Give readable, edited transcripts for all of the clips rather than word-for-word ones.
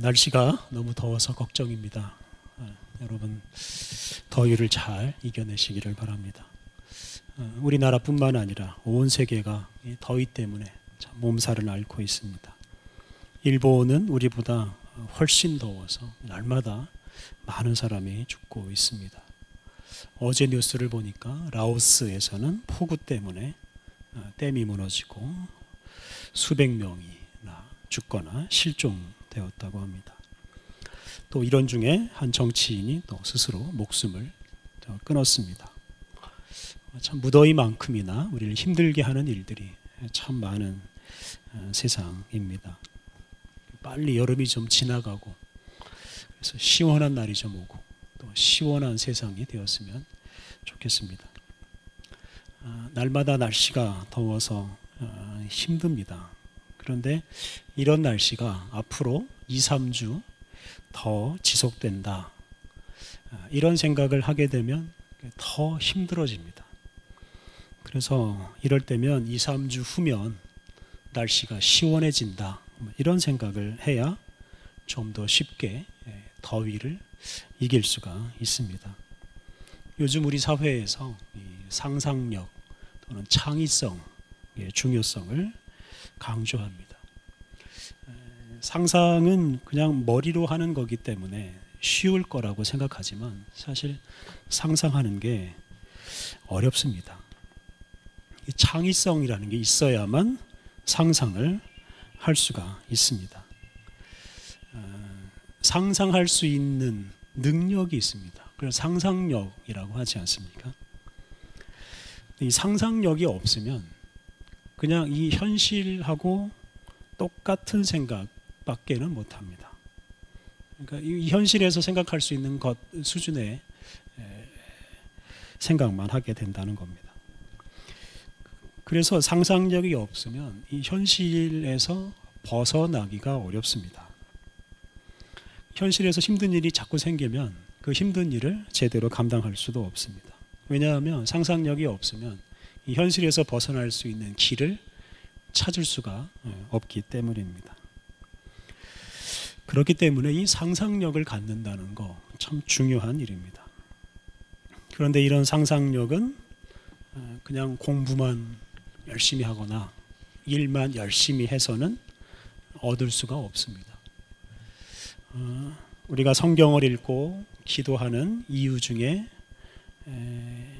날씨가 너무 더워서 걱정입니다. 여러분 더위를 잘 이겨내시기를 바랍니다. 우리나라뿐만 아니라 온 세계가 이 더위 때문에 참 몸살을 앓고 있습니다. 일본은 우리보다 훨씬 더워서 날마다 많은 사람이 죽고 있습니다. 어제 뉴스를 보니까 라오스에서는 폭우 때문에 댐이 무너지고 수백 명이나 죽거나 실종되었다고 합니다. 또 이런 중에 한 정치인이 또 스스로 목숨을 끊었습니다. 참 무더위만큼이나 우리를 힘들게 하는 일들이 참 많은 세상입니다. 빨리 여름이 좀 지나가고 그래서 시원한 날이 좀 오고 또 시원한 세상이 되었으면 좋겠습니다. 날마다 날씨가 더워서 힘듭니다. 그런데 이런 날씨가 앞으로 2, 3주 더 지속된다. 이런 생각을 하게 되면 더 힘들어집니다. 그래서 이럴 때면 2, 3주 후면 날씨가 시원해진다. 이런 생각을 해야 좀 더 쉽게 더위를 이길 수가 있습니다. 요즘 우리 사회에서 상상력 또는 창의성의 중요성을 강조합니다. 상상은 그냥 머리로 하는 거기 때문에 쉬울 거라고 생각하지만 사실 상상하는 게 어렵습니다. 창의성이라는 게 있어야만 상상을 할 수가 있습니다. 상상할 수 있는 능력이 있습니다. 그래서 상상력이라고 하지 않습니까? 이 상상력이 없으면 그냥 이 현실하고 똑같은 생각밖에는 못합니다. 그러니까 이 현실에서 생각할 수 있는 것 수준의 생각만 하게 된다는 겁니다. 그래서 상상력이 없으면 이 현실에서 벗어나기가 어렵습니다. 현실에서 힘든 일이 자꾸 생기면 그 힘든 일을 제대로 감당할 수도 없습니다. 왜냐하면 상상력이 없으면 이 현실에서 벗어날 수 있는 길을 찾을 수가 없기 때문입니다. 그렇기 때문에 이 상상력을 갖는다는 거 참 중요한 일입니다. 그런데 이런 상상력은 그냥 공부만 열심히 하거나 일만 열심히 해서는 얻을 수가 없습니다. 우리가 성경을 읽고 기도하는 이유 중에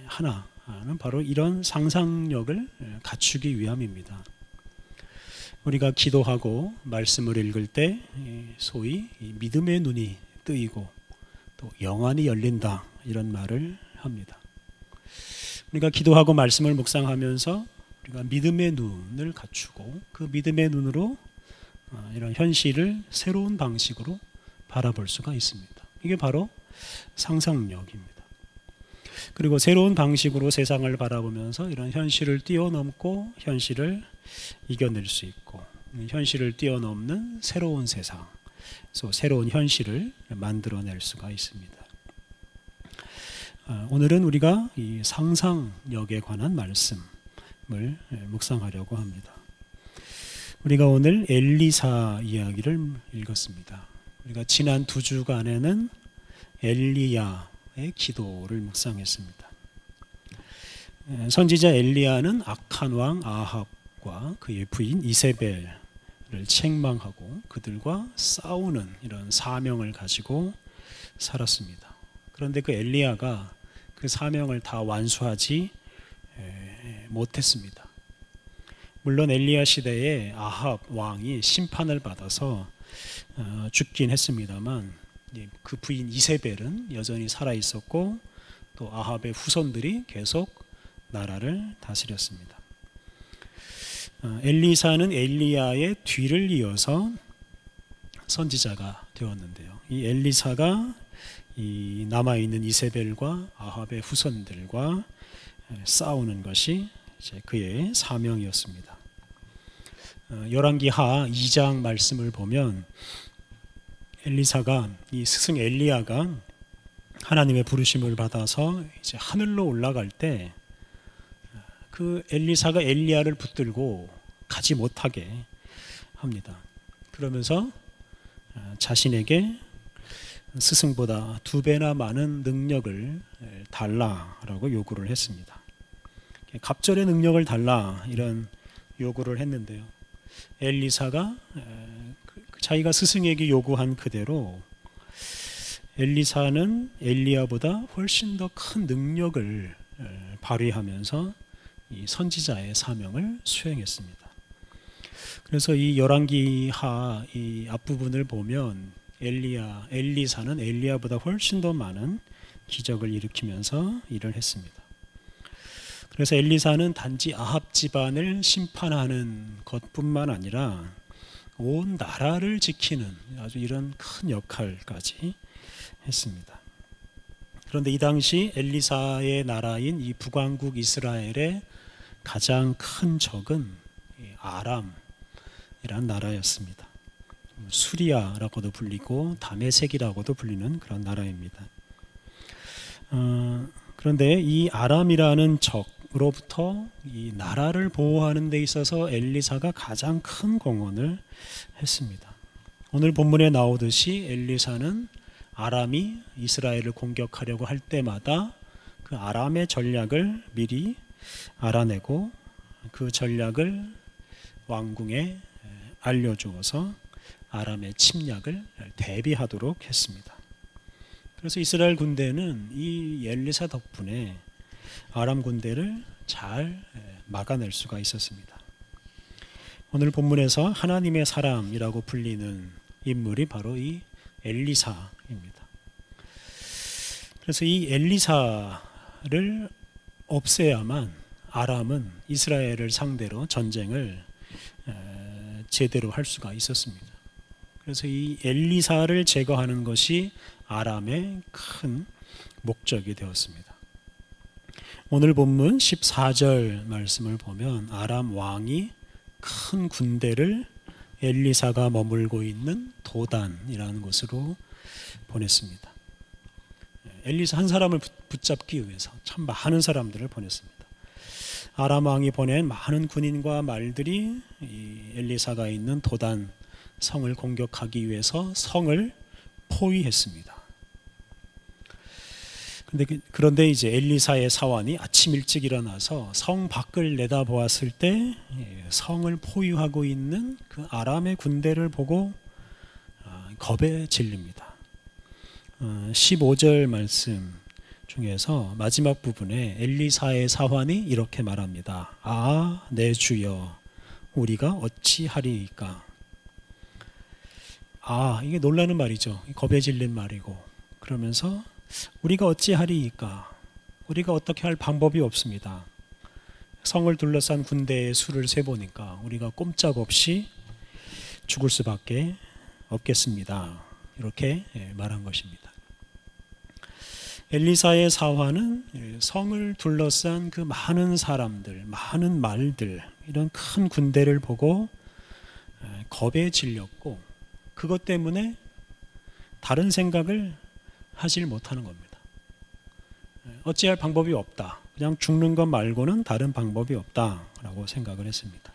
하나는 바로 이런 상상력을 갖추기 위함입니다. 우리가 기도하고 말씀을 읽을 때 소위 믿음의 눈이 뜨이고 또 영안이 열린다 이런 말을 합니다. 우리가 기도하고 말씀을 묵상하면서 우리가 믿음의 눈을 갖추고 그 믿음의 눈으로 이런 현실을 새로운 방식으로 바라볼 수가 있습니다. 이게 바로 상상력입니다. 그리고 새로운 방식으로 세상을 바라보면서 이런 현실을 뛰어넘고 현실을 이겨낼 수 있고 현실을 뛰어넘는 새로운 세상, 새로운 현실을 만들어낼 수가 있습니다. 오늘은 우리가 이 상상력에 관한 말씀을 묵상하려고 합니다. 우리가 오늘 엘리사 이야기를 읽었습니다. 우리가 지난 2주간에는 엘리야의 기도를 묵상했습니다. 선지자 엘리야는 악한 왕 아합과 그의 부인 이세벨을 책망하고 그들과 싸우는 이런 사명을 가지고 살았습니다. 그런데 그 엘리야가 그 사명을 다 완수하지 못했습니다. 물론 엘리야 시대에 아합 왕이 심판을 받아서 죽긴 했습니다만 그 부인 이세벨은 여전히 살아 있었고 또 아합의 후손들이 계속 나라를 다스렸습니다. 엘리사는 엘리야의 뒤를 이어서 선지자가 되었는데요. 이 엘리사가 이 남아있는 이세벨과 아합의 후손들과 싸우는 것이 이제 그의 사명이었습니다. 열왕기하 2장 말씀을 보면 엘리사가 이 스승 엘리야가 하나님의 부르심을 받아서 이제 하늘로 올라갈 때 그 엘리사가 엘리야를 붙들고 가지 못하게 합니다. 그러면서 자신에게 스승보다 2배나 많은 능력을 달라라고 요구를 했습니다. 갑절의 능력을 달라 이런 요구를 했는데요. 엘리사가 자기가 스승에게 요구한 그대로 엘리사는 엘리야보다 훨씬 더 큰 능력을 발휘하면서 이 선지자의 사명을 수행했습니다. 그래서 이 열왕기하 이 앞부분을 보면 엘리사는 엘리야보다 훨씬 더 많은 기적을 일으키면서 일을 했습니다. 그래서 엘리사는 단지 아합 집안을 심판하는 것뿐만 아니라 온 나라를 지키는 아주 이런 큰 역할까지 했습니다. 그런데 이 당시 엘리사의 나라인 이 북왕국 이스라엘의 가장 큰 적은 아람이란 나라였습니다. 수리아라고도 불리고 다메섹이라고도 불리는 그런 나라입니다. 그런데 이 아람이라는 적으로부터 이 나라를 보호하는 데 있어서 엘리사가 가장 큰 공헌을 했습니다. 오늘 본문에 나오듯이 엘리사는 아람이 이스라엘을 공격하려고 할 때마다 그 아람의 전략을 미리 알아내고 그 전략을 왕궁에 알려주어서 아람의 침략을 대비하도록 했습니다. 그래서 이스라엘 군대는 이 엘리사 덕분에 아람 군대를 잘 막아낼 수가 있었습니다. 오늘 본문에서 하나님의 사람이라고 불리는 인물이 바로 이 엘리사입니다. 그래서 이 엘리사를 없애야만 아람은 이스라엘을 상대로 전쟁을 제대로 할 수가 있었습니다. 그래서 이 엘리사를 제거하는 것이 아람의 큰 목적이 되었습니다. 오늘 본문 14절 말씀을 보면 아람 왕이 큰 군대를 엘리사가 머물고 있는 도단이라는 곳으로 보냈습니다. 엘리사 한 사람을 붙잡기 위해서 참 많은 사람들을 보냈습니다. 아람 왕이 보낸 많은 군인과 말들이 이 엘리사가 있는 도단 성을 공격하기 위해서 성을 포위했습니다. 그런데 이제 엘리사의 사환이 아침 일찍 일어나서 성 밖을 내다보았을 때 성을 포위하고 있는 그 아람의 군대를 보고 겁에 질립니다. 15절 말씀 중에서 마지막 부분에 엘리사의 사환이 이렇게 말합니다. 아, 내 주여, 우리가 어찌하리이까. 이게 놀라는 말이죠. 겁에 질린 말이고. 그러면서 우리가 어찌하리이까. 우리가 어떻게 할 방법이 없습니다. 성을 둘러싼 군대의 수를 세보니까 우리가 꼼짝없이 죽을 수밖에 없겠습니다. 이렇게 말한 것입니다. 엘리사의 사환은 성을 둘러싼 그 많은 사람들, 많은 말들, 이런 큰 군대를 보고 겁에 질렸고 그것 때문에 다른 생각을 하질 못하는 겁니다. 어찌할 방법이 없다. 그냥 죽는 것 말고는 다른 방법이 없다라고 생각을 했습니다.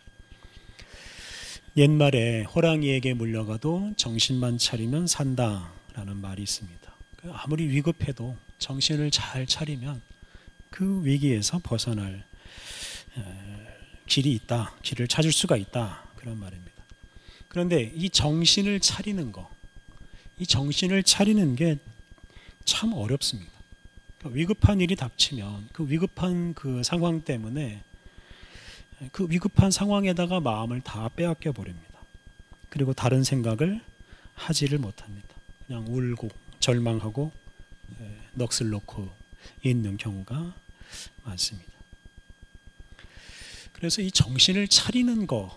옛말에 호랑이에게 물려가도 정신만 차리면 산다라는 말이 있습니다. 아무리 위급해도 정신을 잘 차리면 그 위기에서 벗어날 길이 있다. 길을 찾을 수가 있다. 그런 말입니다. 그런데 이 정신을 차리는 거, 이 정신을 차리는 게 참 어렵습니다. 위급한 일이 닥치면 그 위급한 그 상황 때문에 그 위급한 상황에다가 마음을 다 빼앗겨 버립니다. 그리고 다른 생각을 하지를 못합니다. 그냥 울고 절망하고 넋을 놓고 있는 경우가 많습니다. 그래서 이 정신을 차리는 거,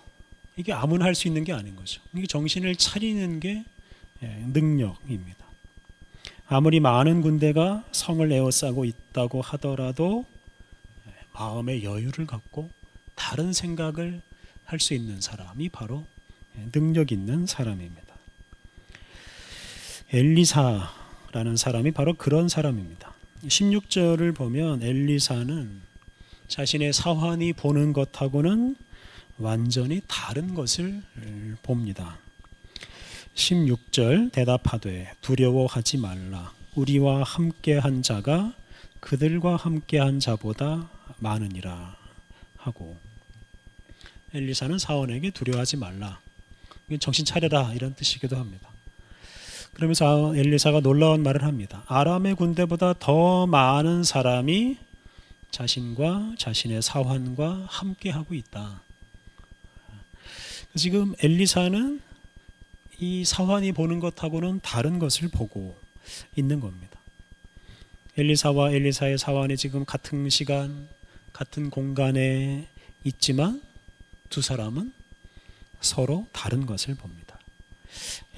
이게 아무나 할 수 있는 게 아닌 거죠. 이게 정신을 차리는 게 능력입니다. 아무리 많은 군대가 성을 에워싸고 있다고 하더라도 마음의 여유를 갖고 다른 생각을 할 수 있는 사람이 바로 능력 있는 사람입니다. 엘리사라는 사람이 바로 그런 사람입니다. 16절을 보면 엘리사는 자신의 사환이 보는 것하고는 완전히 다른 것을 봅니다. 16절 대답하되 두려워하지 말라. 우리와 함께한 자가 그들과 함께한 자보다 많으니라 하고, 엘리사는 사원에게 두려워하지 말라, 정신 차려라, 이런 뜻이기도 합니다. 그러면서 엘리사가 놀라운 말을 합니다. 아람의 군대보다 더 많은 사람이 자신과 자신의 사환과 함께하고 있다. 지금 엘리사는 이 사환이 보는 것하고는 다른 것을 보고 있는 겁니다. 엘리사와 엘리사의 사환이 지금 같은 시간, 같은 공간에 있지만 두 사람은 서로 다른 것을 봅니다.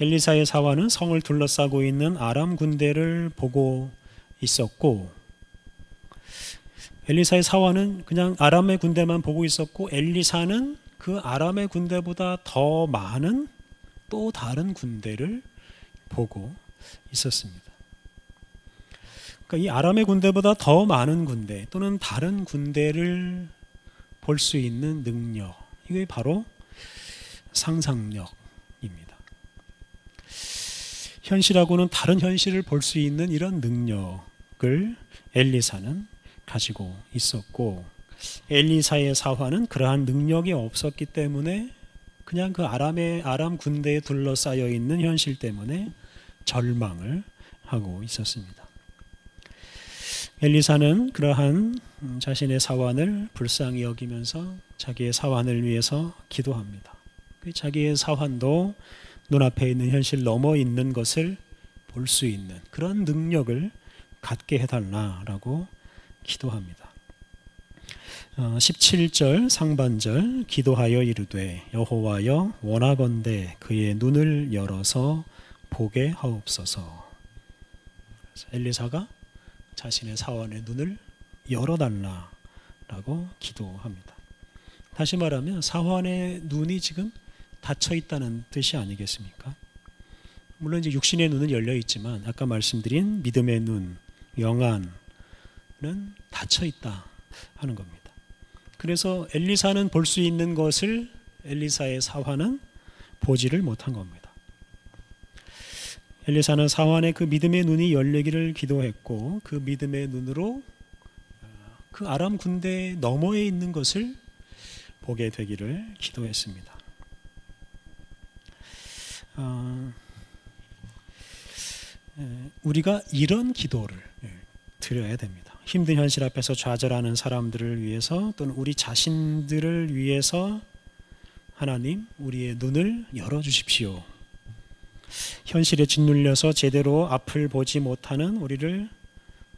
엘리사의 사환은 성을 둘러싸고 있는 아람 군대를 보고 있었고, 엘리사의 사환은 그냥 아람의 군대만 보고 있었고, 엘리사는 그 아람의 군대보다 더 많은 또 다른 군대를 보고 있었습니다. 그러니까 이 아람의 군대보다 더 많은 군대 또는 다른 군대를 볼 수 있는 능력, 이게 바로 상상력입니다. 현실하고는 다른 현실을 볼 수 있는 이런 능력을 엘리사는 가지고 있었고, 엘리사의 사환은 그러한 능력이 없었기 때문에 그냥 그 아람 군대에 둘러싸여 있는 현실 때문에 절망을 하고 있었습니다. 엘리사는 그러한 자신의 사환을 불쌍히 여기면서 자기의 사환을 위해서 기도합니다. 자기의 사환도 눈앞에 있는 현실 넘어 있는 것을 볼 수 있는 그런 능력을 갖게 해달라라고 기도합니다. 17절 상반절, 기도하여 이르되 여호와여 원하건대 그의 눈을 열어서 보게 하옵소서. 엘리사가 자신의 사환의 눈을 열어달라라고 기도합니다. 다시 말하면 사환의 눈이 지금 닫혀 있다는 뜻이 아니겠습니까? 물론 이제 육신의 눈은 열려 있지만 아까 말씀드린 믿음의 눈, 영안은 닫혀 있다 하는 겁니다. 그래서 엘리사는 볼 수 있는 것을 엘리사의 사환은 보지를 못한 겁니다. 엘리사는 사환의 그 믿음의 눈이 열리기를 기도했고, 그 믿음의 눈으로 그 아람 군대 너머에 있는 것을 보게 되기를 기도했습니다. 우리가 이런 기도를 드려야 됩니다. 힘든 현실 앞에서 좌절하는 사람들을 위해서 또는 우리 자신들을 위해서 하나님, 우리의 눈을 열어주십시오. 현실에 짓눌려서 제대로 앞을 보지 못하는 우리를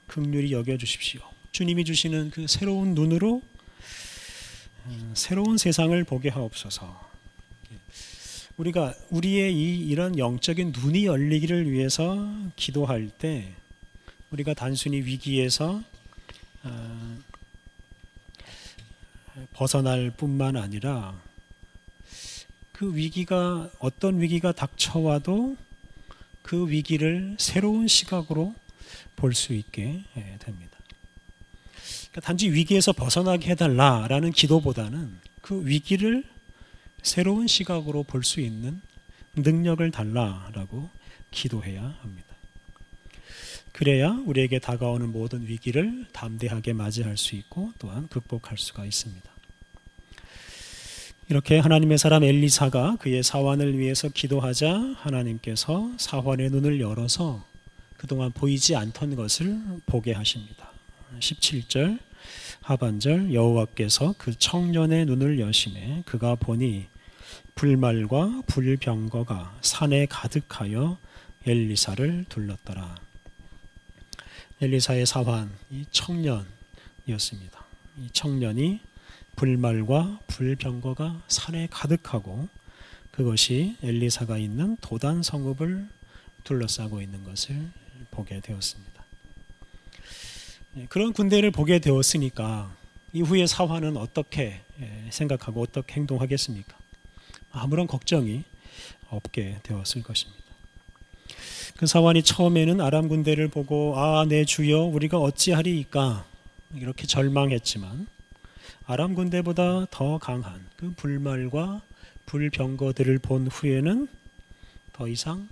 긍휼히 여겨주십시오. 주님이 주시는 그 새로운 눈으로 새로운 세상을 보게 하옵소서. 우리가 우리의 이런 영적인 눈이 열리기를 위해서 기도할 때 우리가 단순히 위기에서 벗어날 뿐만 아니라 그 위기가 어떤 위기가 닥쳐와도 그 위기를 새로운 시각으로 볼 수 있게 됩니다. 그러니까 단지 위기에서 벗어나게 해달라라는 기도보다는 그 위기를 새로운 시각으로 볼 수 있는 능력을 달라라고 기도해야 합니다. 그래야 우리에게 다가오는 모든 위기를 담대하게 맞이할 수 있고 또한 극복할 수가 있습니다. 이렇게 하나님의 사람 엘리사가 그의 사환을 위해서 기도하자 하나님께서 사환의 눈을 열어서 그동안 보이지 않던 것을 보게 하십니다. 17절 하반절, 여호와께서 그 청년의 눈을 여시매 그가 보니 불말과 불병거가 산에 가득하여 엘리사를 둘렀더라. 엘리사의 사환, 이 청년이었습니다. 이 청년이 불말과 불병거가 산에 가득하고 그것이 엘리사가 있는 도단 성읍을 둘러싸고 있는 것을 보게 되었습니다. 그런 군대를 보게 되었으니까 이후의 사환은 어떻게 생각하고 어떻게 행동하겠습니까? 아무런 걱정이 없게 되었을 것입니다. 그 사환이 처음에는 아람 군대를 보고 내 주여 우리가 어찌하리이까 이렇게 절망했지만 아람 군대보다 더 강한 그 불말과 불병거들을 본 후에는 더 이상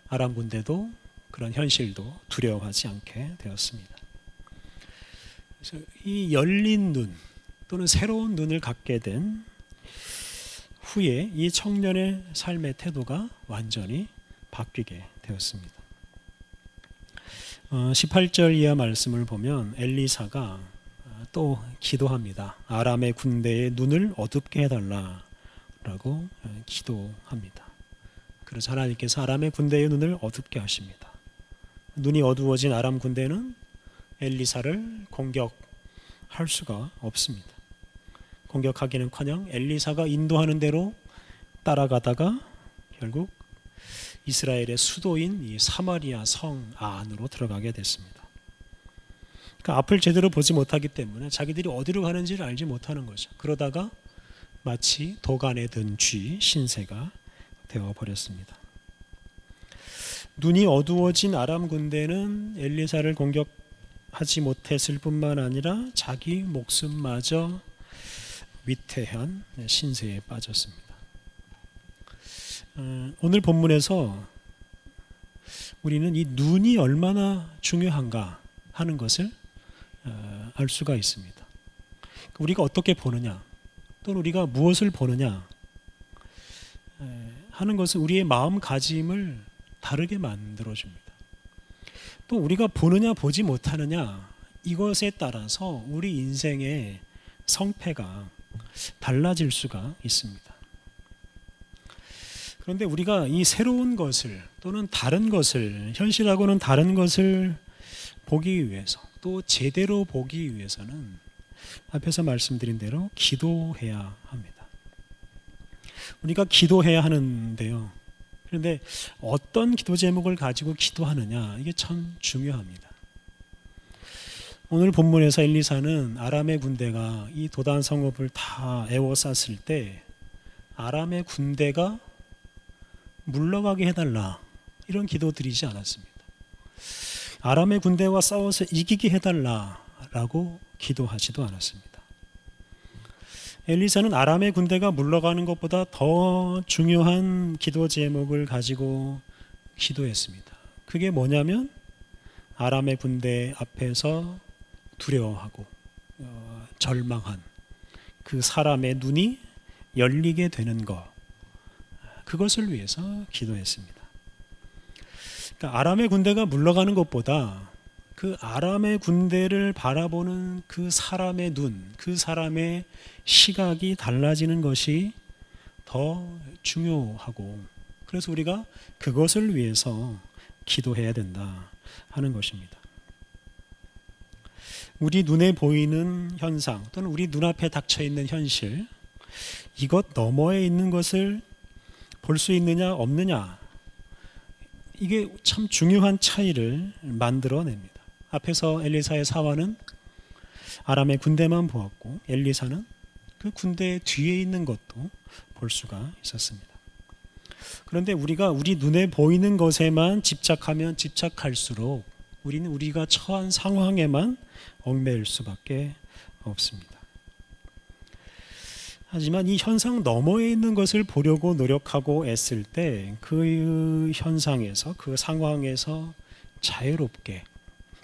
아람 군대도 그런 현실도 두려워하지 않게 되었습니다. 그래서 이 열린 눈 또는 새로운 눈을 갖게 된 후에 이 청년의 삶의 태도가 완전히 바뀌게 되었습니다. 18절 이하 말씀을 보면 엘리사가 또 기도합니다. 아람의 군대의 눈을 어둡게 해달라라고 기도합니다. 그래서 하나님께서 아람의 군대의 눈을 어둡게 하십니다. 눈이 어두워진 아람 군대는 엘리사를 공격할 수가 없습니다. 공격하기는커녕 엘리사가 인도하는 대로 따라가다가 결국 이스라엘의 수도인 이 사마리아 성 안으로 들어가게 됐습니다. 그러니까 앞을 제대로 보지 못하기 때문에 자기들이 어디로 가는지를 알지 못하는 거죠. 그러다가 마치 도간에 든 쥐 신세가 되어버렸습니다. 눈이 어두워진 아람 군대는 엘리사를 공격하지 못했을 뿐만 아니라 자기 목숨마저 위태한 신세에 빠졌습니다. 오늘 본문에서 우리는 이 눈이 얼마나 중요한가 하는 것을 알 수가 있습니다. 우리가 어떻게 보느냐 또는 우리가 무엇을 보느냐 하는 것은 우리의 마음가짐을 다르게 만들어줍니다. 또 우리가 보느냐 보지 못하느냐 이것에 따라서 우리 인생의 성패가 달라질 수가 있습니다. 그런데 우리가 이 새로운 것을 또는 다른 것을 현실하고는 다른 것을 보기 위해서 또 제대로 보기 위해서는 앞에서 말씀드린 대로 기도해야 합니다. 우리가 기도해야 하는데요. 그런데 어떤 기도 제목을 가지고 기도하느냐 이게 참 중요합니다. 오늘 본문에서 엘리사는 아람의 군대가 이 도단 성읍을 다 에워쌌을 때 아람의 군대가 물러가게 해달라 이런 기도 드리지 않았습니다. 아람의 군대와 싸워서 이기게 해달라라고 기도하지도 않았습니다. 엘리사는 아람의 군대가 물러가는 것보다 더 중요한 기도 제목을 가지고 기도했습니다. 그게 뭐냐면 아람의 군대 앞에서 두려워하고 절망한 그 사람의 눈이 열리게 되는 것, 그것을 위해서 기도했습니다. 그러니까 아람의 군대가 물러가는 것보다 그 아람의 군대를 바라보는 그 사람의 눈, 그 사람의 시각이 달라지는 것이 더 중요하고, 그래서 우리가 그것을 위해서 기도해야 된다 하는 것입니다. 우리 눈에 보이는 현상 또는 우리 눈앞에 닥쳐 있는 현실, 이것 너머에 있는 것을 볼 수 있느냐 없느냐, 이게 참 중요한 차이를 만들어냅니다. 앞에서 엘리사의 사화는 아람의 군대만 보았고 엘리사는 그 군대 뒤에 있는 것도 볼 수가 있었습니다. 그런데 우리가 우리 눈에 보이는 것에만 집착하면 집착할수록 우리는 우리가 처한 상황에만 얽매일 수밖에 없습니다. 하지만 이 현상 너머에 있는 것을 보려고 노력하고 애쓸 때 그 현상에서, 그 상황에서 자유롭게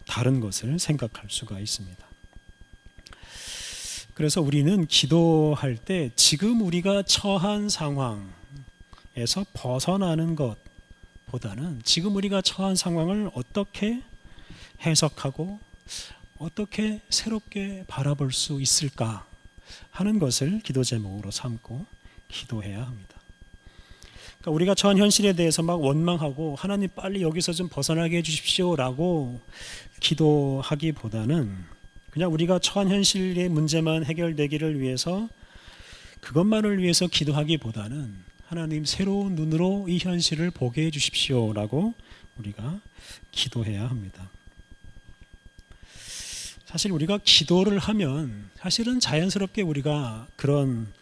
다른 것을 생각할 수가 있습니다. 그래서 우리는 기도할 때 지금 우리가 처한 상황에서 벗어나는 것보다는 지금 우리가 처한 상황을 어떻게 해석하고 어떻게 새롭게 바라볼 수 있을까 하는 것을 기도 제목으로 삼고 기도해야 합니다. 그러니까 우리가 처한 현실에 대해서 막 원망하고 하나님 빨리 여기서 좀 벗어나게 해주십시오라고 기도하기보다는 그냥 우리가 처한 현실의 문제만 해결되기를 위해서 그것만을 위해서 기도하기보다는 하나님 새로운 눈으로 이 현실을 보게 해주십시오라고 우리가 기도해야 합니다. 사실 우리가 기도를 하면 사실은 자연스럽게 우리가 그런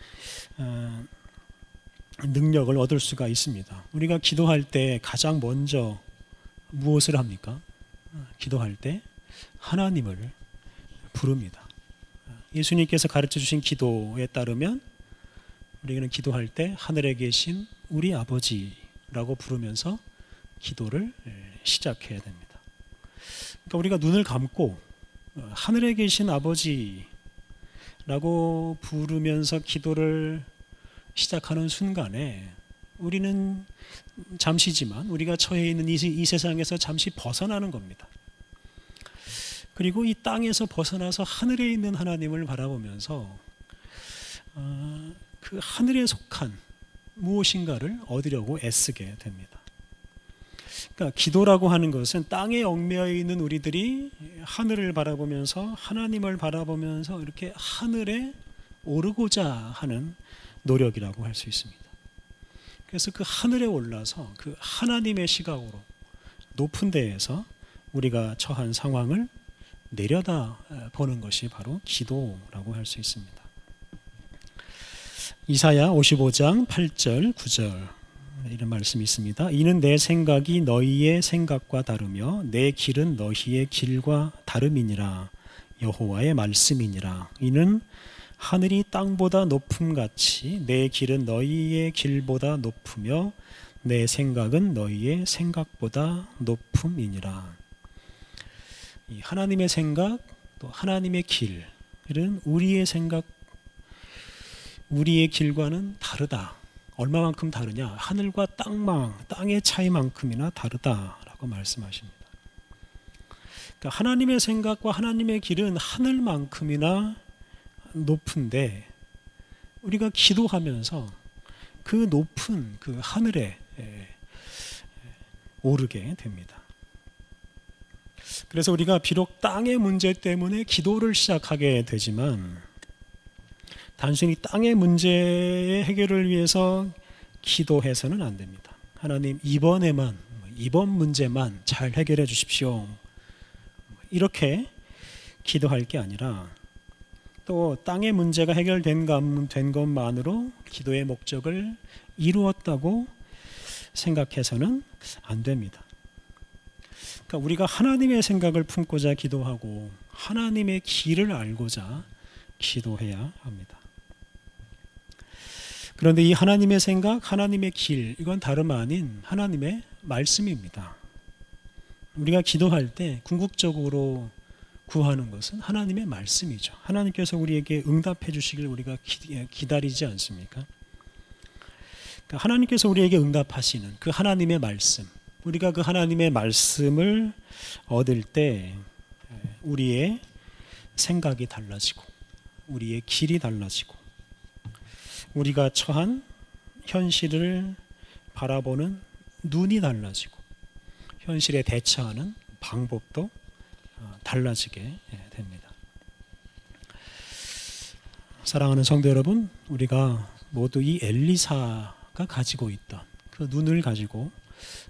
능력을 얻을 수가 있습니다. 우리가 기도할 때 가장 먼저 무엇을 합니까? 기도할 때 하나님을 부릅니다. 예수님께서 가르쳐 주신 기도에 따르면 우리는 기도할 때 하늘에 계신 우리 아버지 라고 부르면서 기도를 시작해야 됩니다. 그러니까 우리가 눈을 감고 하늘에 계신 아버지라고 부르면서 기도를 시작하는 순간에 우리는 잠시지만 우리가 처해 있는 이 세상에서 잠시 벗어나는 겁니다. 그리고 이 땅에서 벗어나서 하늘에 있는 하나님을 바라보면서 그 하늘에 속한 무엇인가를 얻으려고 애쓰게 됩니다. 그러니까 기도라고 하는 것은 땅에 얽매여 있는 우리들이 하늘을 바라보면서 하나님을 바라보면서 이렇게 하늘에 오르고자 하는 노력이라고 할 수 있습니다. 그래서 그 하늘에 올라서 그 하나님의 시각으로 높은 데에서 우리가 처한 상황을 내려다 보는 것이 바로 기도라고 할 수 있습니다. 이사야 55장 8절 9절 이런 말씀이 있습니다. 이는 내 생각이 너희의 생각과 다르며 내 길은 너희의 길과 다름이니라. 여호와의 말씀이니라. 이는 하늘이 땅보다 높음같이 내 길은 너희의 길보다 높으며 내 생각은 너희의 생각보다 높음이니라. 이 하나님의 생각 또 하나님의 길은 우리의 생각 우리의 길과는 다르다. 얼마만큼 다르냐? 하늘과 땅의 차이만큼이나 다르다라고 말씀하십니다. 그러니까 하나님의 생각과 하나님의 길은 하늘만큼이나 높은데 우리가 기도하면서 그 높은 그 하늘에 오르게 됩니다. 그래서 우리가 비록 땅의 문제 때문에 기도를 시작하게 되지만 단순히 땅의 문제의 해결을 위해서 기도해서는 안 됩니다. 하나님 이번 문제만 잘 해결해 주십시오. 이렇게 기도할 게 아니라 또 땅의 문제가 해결된 것만으로 기도의 목적을 이루었다고 생각해서는 안 됩니다. 그러니까 우리가 하나님의 생각을 품고자 기도하고 하나님의 길을 알고자 기도해야 합니다. 그런데 이 하나님의 생각, 하나님의 길, 이건 다름 아닌 하나님의 말씀입니다. 우리가 기도할 때 궁극적으로 구하는 것은 하나님의 말씀이죠. 하나님께서 우리에게 응답해 주시길 우리가 기다리지 않습니까? 그러니까 하나님께서 우리에게 응답하시는 그 하나님의 말씀, 우리가 그 하나님의 말씀을 얻을 때 우리의 생각이 달라지고 우리의 길이 달라지고 우리가 처한 현실을 바라보는 눈이 달라지고 현실에 대처하는 방법도 달라지게 됩니다. 사랑하는 성도 여러분, 우리가 모두 이 엘리사가 가지고 있던 그 눈을 가지고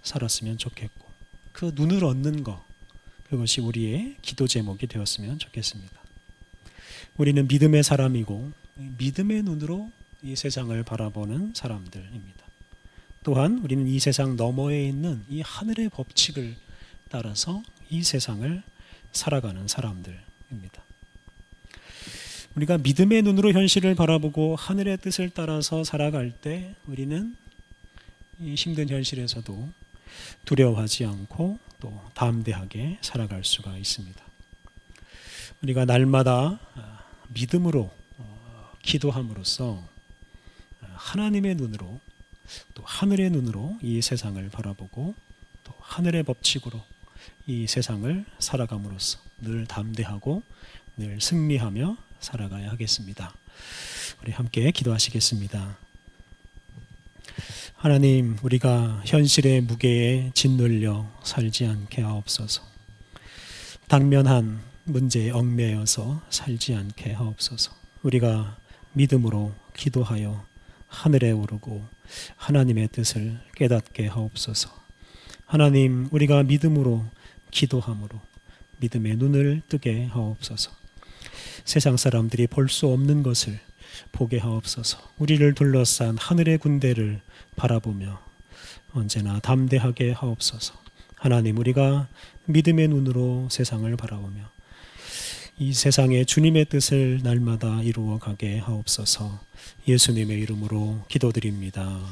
살았으면 좋겠고 그 눈을 얻는 것, 그것이 우리의 기도 제목이 되었으면 좋겠습니다. 우리는 믿음의 사람이고 믿음의 눈으로 이 세상을 바라보는 사람들입니다. 또한 우리는 이 세상 너머에 있는 이 하늘의 법칙을 따라서 이 세상을 살아가는 사람들입니다. 우리가 믿음의 눈으로 현실을 바라보고 하늘의 뜻을 따라서 살아갈 때 우리는 이 힘든 현실에서도 두려워하지 않고 또 담대하게 살아갈 수가 있습니다. 우리가 날마다 믿음으로 기도함으로써 하나님의 눈으로 또 하늘의 눈으로 이 세상을 바라보고 또 하늘의 법칙으로 이 세상을 살아감으로써 늘 담대하고 늘 승리하며 살아가야 하겠습니다. 우리 함께 기도하시겠습니다. 하나님, 우리가 현실의 무게에 짓눌려 살지 않게 하옵소서. 당면한 문제에 얽매여서 살지 않게 하옵소서. 우리가 믿음으로 기도하여 하늘에 오르고 하나님의 뜻을 깨닫게 하옵소서. 하나님, 우리가 믿음으로 기도함으로 믿음의 눈을 뜨게 하옵소서. 세상 사람들이 볼 수 없는 것을 보게 하옵소서. 우리를 둘러싼 하늘의 군대를 바라보며 언제나 담대하게 하옵소서. 하나님, 우리가 믿음의 눈으로 세상을 바라보며 이 세상에 주님의 뜻을 날마다 이루어 가게 하옵소서. 예수님의 이름으로 기도드립니다.